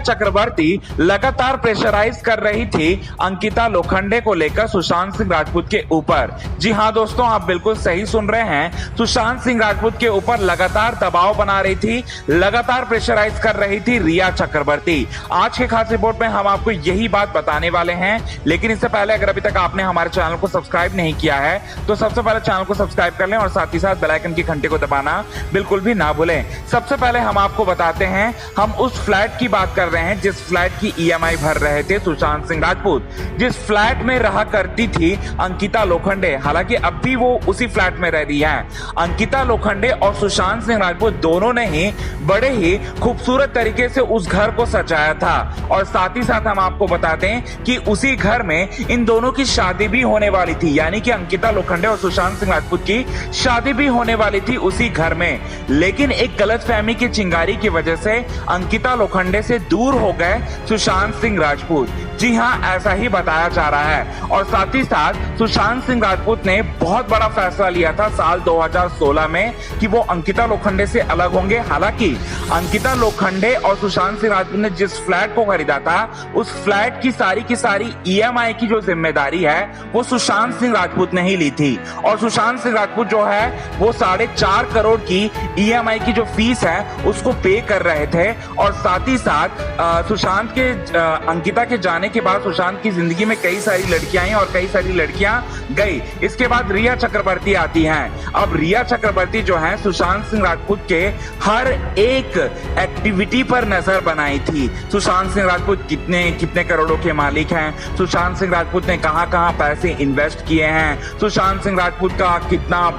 चक्रवर्ती लगातार प्रेशराइज कर रही थी अंकिता लोखंडे को लेकर सुशांत सिंह राजपूत के ऊपर। जी हां दोस्तों, आप बिल्कुल सही सुन रहे हैं। सुशांत सिंह राजपूत के ऊपर लगातार दबाव बना रही थी, लगातार प्रेशराइज कर रही थी रिया चक्रवर्ती। आज के खास रिपोर्ट में हम आपको यही बात बताने वाले हैं, लेकिन इससे पहले अगर अभी तक आपने हमारे चैनल को सब्सक्राइब नहीं किया है तो सबसे पहले चैनल को सब्सक्राइब कर लें और साथ ही साथ बेल आइकन की घंटी को दबाना बिल्कुल भी ना भूलें। सबसे पहले हम आपको बताते हैं, हम उस फ्लैट की बात कर रहे हैं जिस फ्लैट की ईएमआई भर रहे थे सुशांत सिंह राजपूत, जिस फ्लैट में रहा करती थी अंकिता लोखंडे। हालांकि अब भी वो उसी फ्लैट में रह रही है। अंकिता लोखंडे और सुशांत सिंह राजपूत दोनों ने ही बड़े ही खूबसूरत तरीके से उस घर को सजाया था और साथ ही साथ हम आपको बता दें कि उसी घर में इन दोनों की शादी भी होने वाली थी, यानी कि अंकिता लोखंडे और सुशांत सिंह राजपूत की शादी भी होने वाली थी उसी घर में। लेकिन एक गलतफहमी की चिंगारी की वजह से अंकिता लोखंडे से दूर हो गए सुशांत सिंह राजपूत। जी हां, ऐसा ही बताया जा रहा है। और साथ ही साथ सुशांत सिंह राजपूत ने बहुत बड़ा फैसला लिया था साल 2016 में कि वो अंकिता लोखंडे से अलग होंगे। हालांकि अंकिता लोखंडे और सुशांत सिंह राजपूत ने जिस फ्लैट को खरीदा था उस फ्लैट की सारी ईएमआई की जो जिम्मेदारी है वो सुशांत सिंह राजपूत ने ही ली थी। और सुशांत सिंह राजपूत जो है वो 4.5 करोड़ की ईएमआई की जो फीस है उसको पे कर रहे थे। और साथ ही साथ सुशांत के अंकिता के जाने के बाद सुशांत की जिंदगी में कई सारी लड़कियां आई और कई सारी लड़कियां गई। इसके बाद रिया चक्रवर्ती आती हैं। अब रिया चक्रवर्ती जो है सुशांत सिंह राजपूत के हर एक एक्टिविटी पर नजर बनाई थी। सुशांत सिंह राजपूत कितने करोड़ों के मालिक हैं, सुशांत सिंह राजपूत ने कहां पैसे इन्वेस्ट किए हैं, सुशांत सिंह राजपूत का कितना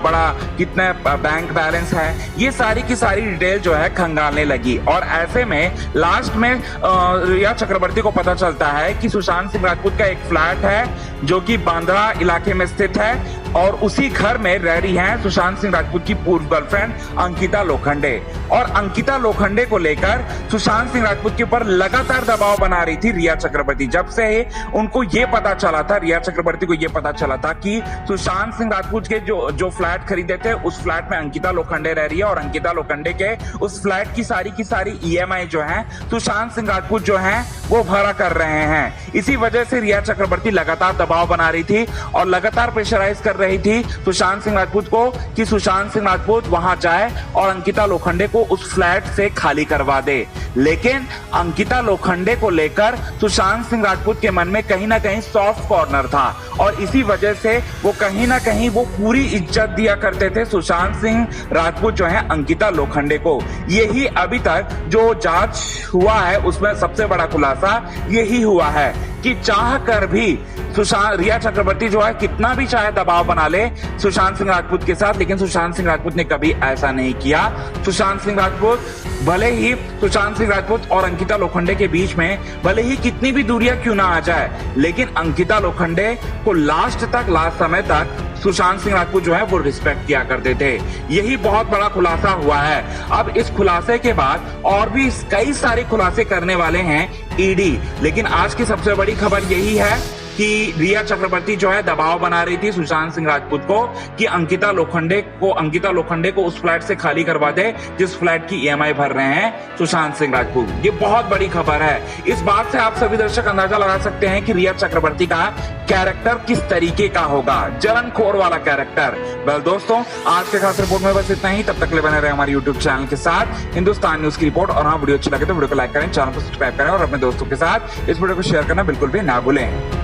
बैंक बैलेंस है, ये सारी की सारी डिटेल जो है खंगालने लगी। और ऐसे में लास्ट में रिया चक्रवर्ती को पता चलता है कि सुशांत सिंह राजपूत का एक फ्लैट है जो कि बांद्रा इलाके में स्थित है और उसी घर में रह रही हैं सुशांत सिंह राजपूत की पूर्व गर्लफ्रेंड अंकिता लोखंडे। और अंकिता लोखंडे को लेकर सुशांत सिंह राजपूत के ऊपर लगातार दबाव बना रही थी रिया चक्रवर्ती। जब से उनको ये पता चला था, रिया चक्रवर्ती को ये पता चला था कि सुशांत सिंह राजपूत के जो फ्लैट खरीदे थे उस फ्लैट में अंकिता लोखंडे रह रही है और अंकिता लोखंडे के उस फ्लैट की सारी ईएमआई जो है सुशांत सिंह राजपूत जो है वो भरा कर रहे हैं। इसी वजह से रिया चक्रवर्ती लगातार दबाव बना रही थी और लगातार प्रेशराइज कर रही थी सुशांत सिंह राजपूत को कि सुशांत सिंह राजपूत वहां जाए और अंकिता लोखंडे को उस फ्लैट से खाली करवा दे। लेकिन अंकिता लोखंडे को लेकर सुशांत सिंह राजपूत के मन में कहीं ना कहीं सॉफ्ट कॉर्नर था और इसी वजह से वो कहीं ना कहीं वो पूरी इज्जत दिया करते थे सुशांत सिंह राजपूत जो है अंकिता लोखंडे को। यही अभी तक जो जांच हुआ है उसमें सबसे बड़ा खुलासा यही हुआ है कि चाह कर भी रिया चक्रवर्ती जो है कितना भी चाहे दबाव बना ले सुशांत सिंह राजपूत के साथ, लेकिन सुशांत सिंह राजपूत ने कभी ऐसा नहीं किया। सुशांत सिंह राजपूत भले ही सुशांत सिंह राजपूत और अंकिता लोखंडे के बीच में भले ही कितनी भी दूरियां क्यों ना आ जाए, लेकिन अंकिता लोखंडे को लास्ट समय तक सुशांत सिंह राजपूत जो है वो रिस्पेक्ट किया करते थे। यही बहुत बड़ा खुलासा हुआ है। अब इस खुलासे के बाद और भी कई सारे खुलासे करने वाले हैं ईडी, लेकिन आज की सबसे बड़ी खबर यही है कि रिया चक्रवर्ती जो है दबाव बना रही थी सुशांत सिंह राजपूत को कि अंकिता लोखंडे को उस फ्लैट से खाली करवा दे जिस फ्लैट की ईएमआई भर रहे हैं सुशांत सिंह राजपूत। ये बहुत बड़ी खबर है। इस बात से आप सभी दर्शक अंदाजा लगा सकते हैं कि रिया चक्रवर्ती का कैरेक्टर किस तरीके का होगा, जलनखोर वाला कैरेक्टर। वेल दोस्तों, आज के खास रिपोर्ट में बस इतना ही। तब तक ले बने रहे हमारे यूट्यूब चैनल के साथ हिंदुस्तान न्यूज की रिपोर्ट। और हाँ, वीडियो अच्छी लगे तो वीडियो को लाइक करें, चैनल को सब्सक्राइब करें और अपने दोस्तों के साथ इस वीडियो को शेयर करना बिल्कुल भी ना भूलें।